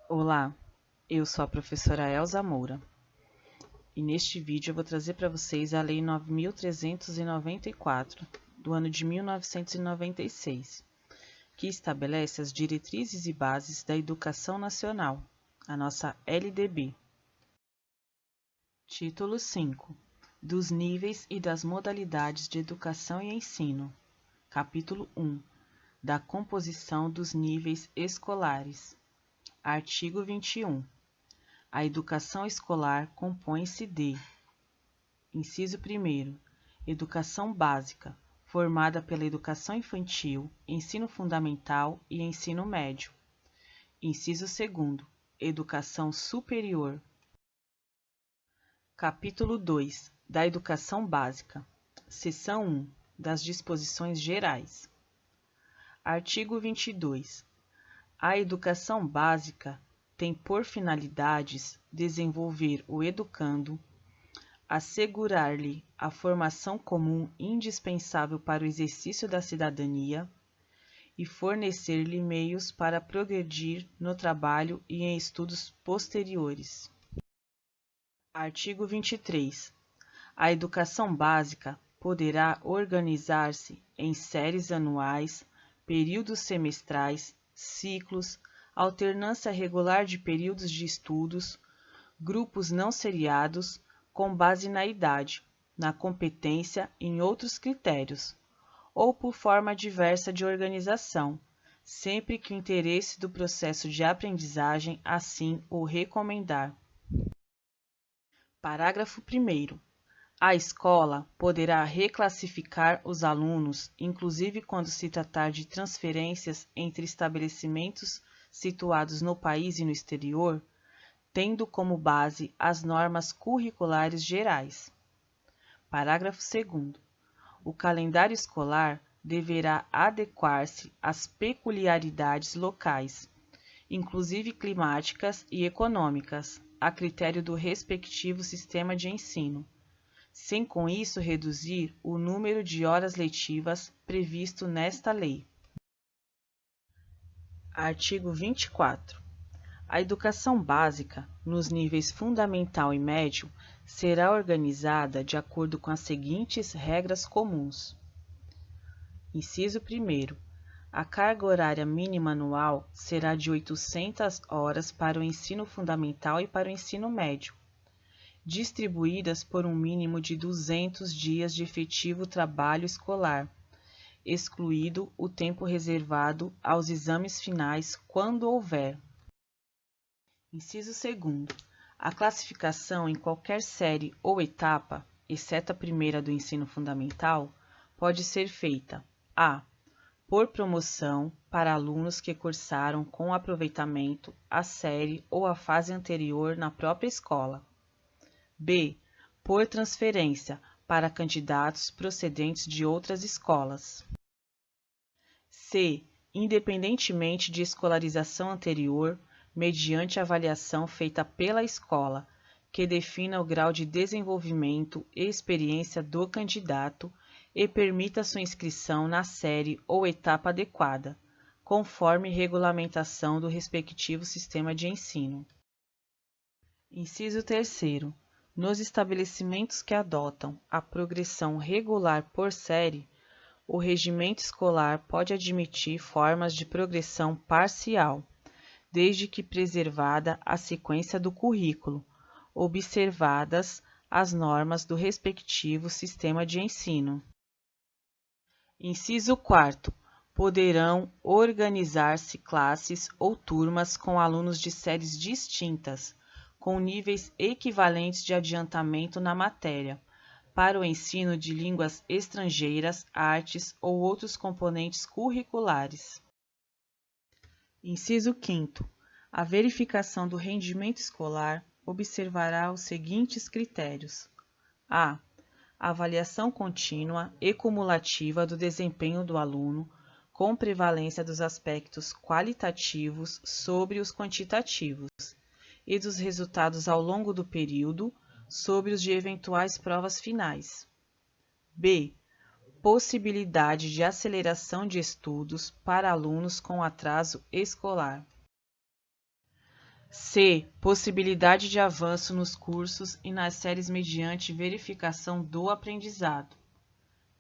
Olá, eu sou a professora Elza Moura e neste vídeo eu vou trazer para vocês a Lei 9.394 do ano de 1996, que estabelece as diretrizes e bases da educação nacional, a nossa LDB. Título 5. Dos níveis e das modalidades de educação e ensino. Capítulo 1. Da composição dos níveis escolares. Artigo 21. A educação escolar compõe-se de: inciso 1º, educação básica, formada pela educação infantil, ensino fundamental e ensino médio. Inciso 2º, educação superior. Capítulo 2, da educação básica. Seção 1, das disposições gerais. Artigo 22. A educação básica tem por finalidades desenvolver o educando, assegurar-lhe a formação comum indispensável para o exercício da cidadania e fornecer-lhe meios para progredir no trabalho e em estudos posteriores. Artigo 23. A educação básica poderá organizar-se em séries anuais, períodos semestrais, ciclos, alternância regular de períodos de estudos, grupos não seriados, com base na idade, na competência e em outros critérios, ou por forma diversa de organização, sempre que o interesse do processo de aprendizagem assim o recomendar. Parágrafo 1º. A escola poderá reclassificar os alunos, inclusive quando se tratar de transferências entre estabelecimentos situados no país e no exterior, tendo como base as normas curriculares gerais. Parágrafo 2º. O calendário escolar deverá adequar-se às peculiaridades locais, inclusive climáticas e econômicas, a critério do respectivo sistema de ensino, sem com isso reduzir o número de horas letivas previsto nesta lei. Artigo 24. A educação básica, nos níveis fundamental e médio, será organizada de acordo com as seguintes regras comuns. Inciso 1º. A carga horária mínima anual será de 800 horas para o ensino fundamental e para o ensino médio, distribuídas por um mínimo de 200 dias de efetivo trabalho escolar, excluído o tempo reservado aos exames finais quando houver. Inciso 2º. A classificação em qualquer série ou etapa, exceto a primeira do ensino fundamental, pode ser feita: a. Por promoção para alunos que cursaram com aproveitamento a série ou a fase anterior na própria escola. b. Por transferência para candidatos procedentes de outras escolas. c. Independentemente de escolarização anterior, mediante avaliação feita pela escola, que defina o grau de desenvolvimento e experiência do candidato e permita sua inscrição na série ou etapa adequada, conforme regulamentação do respectivo sistema de ensino. Inciso 3º. Nos estabelecimentos que adotam a progressão regular por série, o regimento escolar pode admitir formas de progressão parcial, desde que preservada a sequência do currículo, observadas as normas do respectivo sistema de ensino. Inciso 4º. Poderão organizar-se classes ou turmas com alunos de séries distintas, com níveis equivalentes de adiantamento na matéria, para o ensino de línguas estrangeiras, artes ou outros componentes curriculares. Inciso 5º. A verificação do rendimento escolar observará os seguintes critérios: a. Avaliação contínua e cumulativa do desempenho do aluno, com prevalência dos aspectos qualitativos sobre os quantitativos, e dos resultados ao longo do período sobre os de eventuais provas finais. b. Possibilidade de aceleração de estudos para alunos com atraso escolar. C. Possibilidade de avanço nos cursos e nas séries mediante verificação do aprendizado.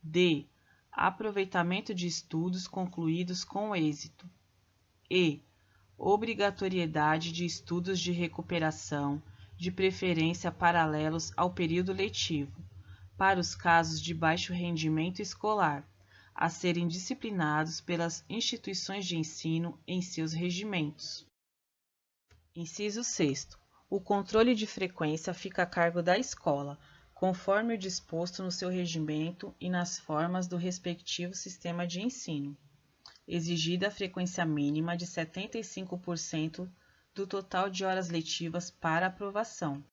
D. Aproveitamento de estudos concluídos com êxito. E. Obrigatoriedade de estudos de recuperação, de preferência paralelos ao período letivo, para os casos de baixo rendimento escolar, a serem disciplinados pelas instituições de ensino em seus regimentos. Inciso 6º. O controle de frequência fica a cargo da escola, conforme o disposto no seu regimento e nas formas do respectivo sistema de ensino. Exigida a frequência mínima de 75% do total de horas letivas para aprovação.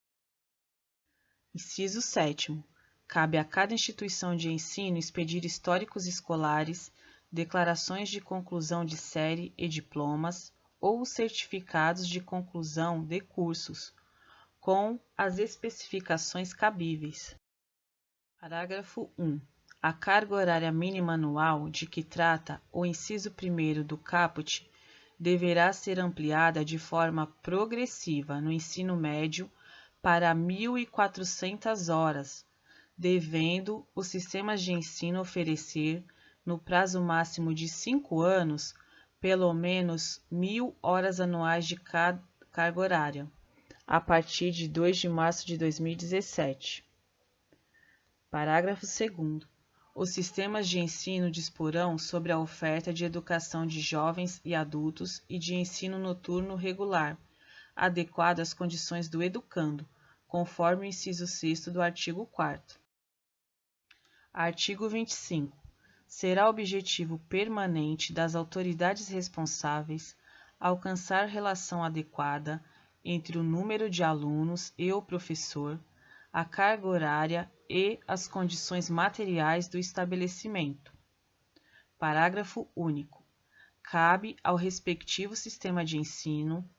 Inciso 7º. Cabe a cada instituição de ensino expedir históricos escolares, declarações de conclusão de série e diplomas, ou certificados de conclusão de cursos, com as especificações cabíveis. Parágrafo 1. A carga horária mínima anual de que trata o inciso 1º do caput deverá ser ampliada de forma progressiva no ensino médio para 1.400 horas, devendo os sistemas de ensino oferecer, no prazo máximo de 5 anos, pelo menos 1.000 horas anuais de carga horária, a partir de 2 de março de 2017. Parágrafo 2º. Os sistemas de ensino disporão sobre a oferta de educação de jovens e adultos e de ensino noturno regular, adequado às condições do educando, conforme o inciso 6º do artigo 4º. Artigo 25. Será objetivo permanente das autoridades responsáveis alcançar relação adequada entre o número de alunos e o professor, a carga horária e as condições materiais do estabelecimento. Parágrafo único. Cabe ao respectivo sistema de ensino,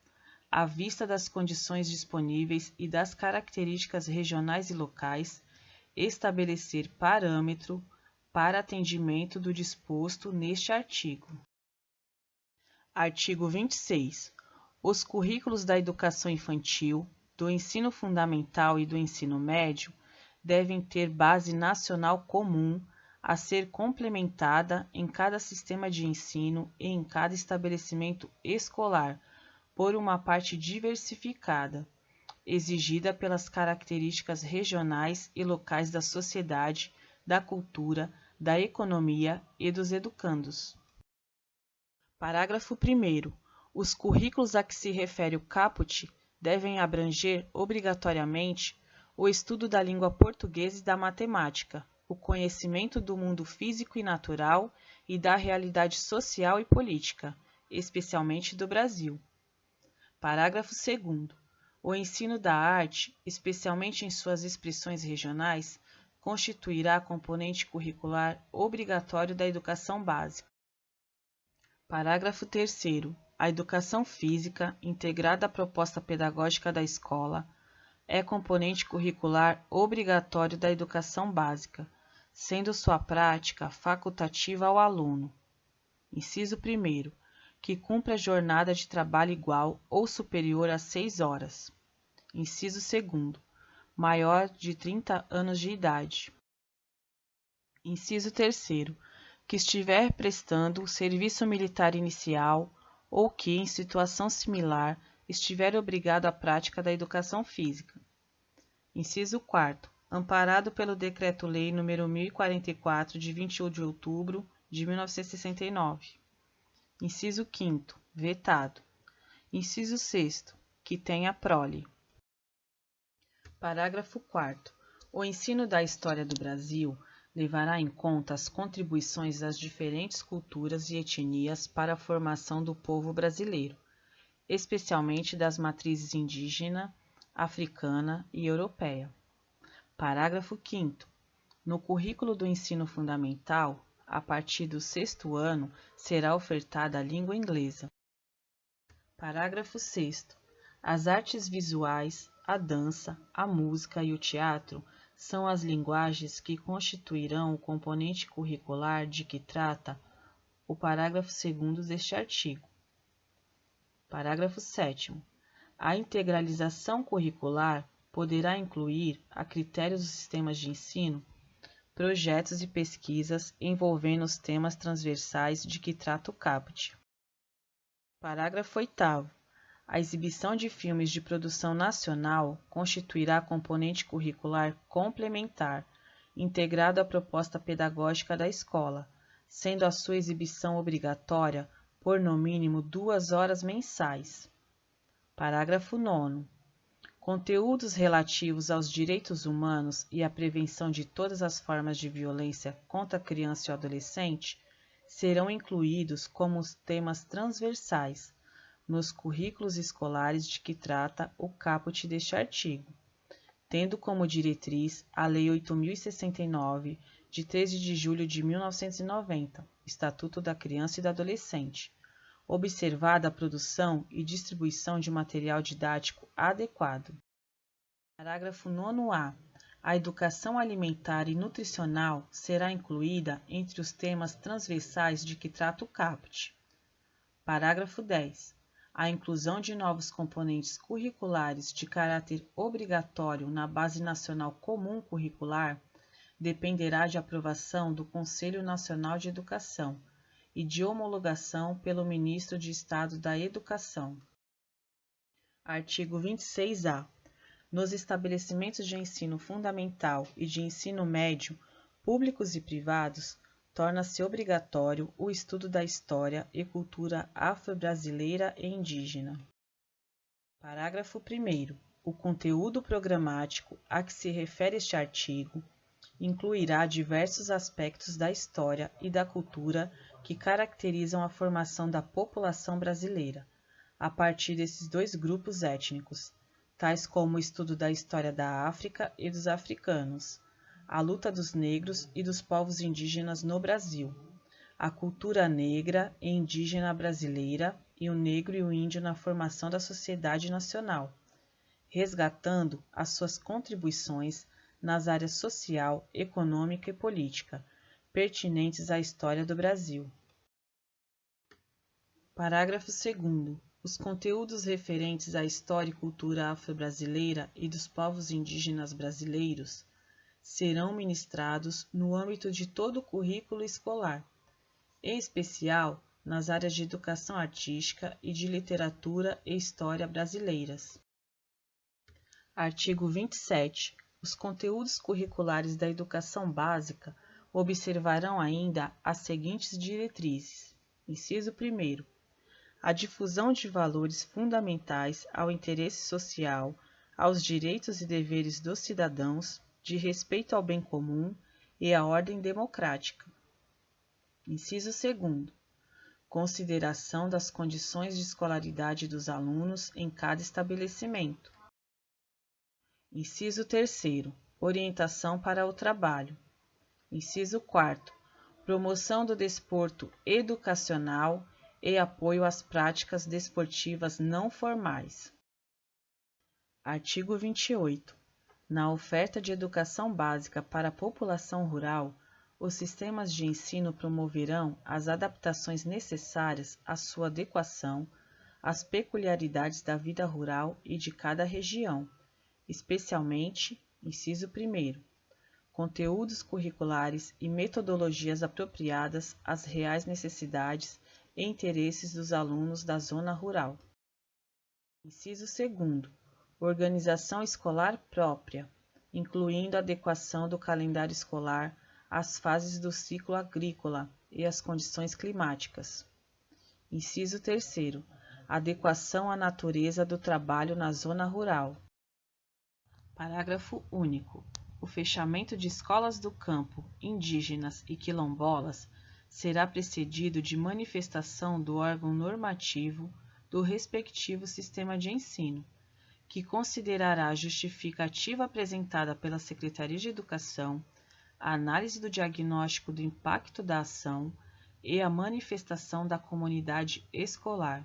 à vista das condições disponíveis e das características regionais e locais, estabelecer parâmetro para atendimento do disposto neste artigo. Artigo 26. Os currículos da educação infantil, do ensino fundamental e do ensino médio devem ter base nacional comum a ser complementada em cada sistema de ensino e em cada estabelecimento escolar por uma parte diversificada, exigida pelas características regionais e locais da sociedade, da cultura, da economia e dos educandos. Parágrafo 1º. Os currículos a que se refere o caput devem abranger obrigatoriamente o estudo da língua portuguesa e da matemática, o conhecimento do mundo físico e natural e da realidade social e política, especialmente do Brasil. Parágrafo 2º. O ensino da arte, especialmente em suas expressões regionais, constituirá componente curricular obrigatório da educação básica. Parágrafo 3º. A educação física, integrada à proposta pedagógica da escola, é componente curricular obrigatório da educação básica, sendo sua prática facultativa ao aluno. Inciso 1º. Que cumpra jornada de trabalho igual ou superior a 6 horas. Inciso 2º. Maior de 30 anos de idade. Inciso 3º. Que estiver prestando serviço militar inicial ou que, em situação similar, estiver obrigado à prática da educação física. Inciso 4º. Amparado pelo Decreto-Lei nº 1044, de 21 de outubro de 1969. Inciso 5º. Vetado. Inciso 6º. Que tenha prole. Parágrafo 4º. O ensino da história do Brasil levará em conta as contribuições das diferentes culturas e etnias para a formação do povo brasileiro, especialmente das matrizes indígena, africana e europeia. Parágrafo 5º. No currículo do ensino fundamental, a partir do 6º ano, será ofertada a língua inglesa. Parágrafo 6º. As artes visuais, a dança, a música e o teatro são as linguagens que constituirão o componente curricular de que trata o parágrafo 2º deste artigo. Parágrafo 7º. A integralização curricular poderá incluir, a critério dos sistemas de ensino, projetos e pesquisas envolvendo os temas transversais de que trata o caput. Parágrafo 8º. A exibição de filmes de produção nacional constituirá componente curricular complementar, integrado à proposta pedagógica da escola, sendo a sua exibição obrigatória por no mínimo 2 horas mensais. Parágrafo 9º. Conteúdos relativos aos direitos humanos e à prevenção de todas as formas de violência contra a criança e o adolescente serão incluídos como temas transversais nos currículos escolares de que trata o caput deste artigo, tendo como diretriz a Lei 8.069, de 13 de julho de 1990, Estatuto da Criança e do Adolescente, observada a produção e distribuição de material didático adequado. Parágrafo 9º. A educação alimentar e nutricional será incluída entre os temas transversais de que trata o caput. Parágrafo 10. A inclusão de novos componentes curriculares de caráter obrigatório na Base Nacional Comum Curricular dependerá de aprovação do Conselho Nacional de Educação e de homologação pelo Ministro de Estado da Educação. Artigo 26-A. Nos estabelecimentos de ensino fundamental e de ensino médio, públicos e privados, torna-se obrigatório o estudo da história e cultura afro-brasileira e indígena. Parágrafo 1º. O conteúdo programático a que se refere este artigo incluirá diversos aspectos da história e da cultura que caracterizam a formação da população brasileira, a partir desses dois grupos étnicos, tais como o estudo da história da África e dos africanos, a luta dos negros e dos povos indígenas no Brasil, a cultura negra e indígena brasileira e o negro e o índio na formação da sociedade nacional, resgatando as suas contribuições nas áreas social, econômica e política, pertinentes à história do Brasil. Parágrafo 2º. Os conteúdos referentes à história e cultura afro-brasileira e dos povos indígenas brasileiros serão ministrados no âmbito de todo o currículo escolar, em especial nas áreas de educação artística e de literatura e história brasileiras. Artigo 27. Os conteúdos curriculares da educação básica observarão ainda as seguintes diretrizes. Inciso 1º. A difusão de valores fundamentais ao interesse social, aos direitos e deveres dos cidadãos, de respeito ao bem comum e à ordem democrática. Inciso 2º. Consideração das condições de escolaridade dos alunos em cada estabelecimento. Inciso 3º. Orientação para o trabalho. Inciso 4º. Promoção do desporto educacional e apoio às práticas desportivas não formais. Artigo 28. Na oferta de educação básica para a população rural, os sistemas de ensino promoverão as adaptações necessárias à sua adequação às peculiaridades da vida rural e de cada região, especialmente, inciso 1º, conteúdos curriculares e metodologias apropriadas às reais necessidades e interesses dos alunos da zona rural. Inciso 2º. Organização escolar própria, incluindo a adequação do calendário escolar às fases do ciclo agrícola e às condições climáticas. Inciso 3º. Adequação à natureza do trabalho na zona rural. Parágrafo único. O fechamento de escolas do campo, indígenas e quilombolas será precedido de manifestação do órgão normativo do respectivo sistema de ensino, que considerará a justificativa apresentada pela Secretaria de Educação, a análise do diagnóstico do impacto da ação e a manifestação da comunidade escolar.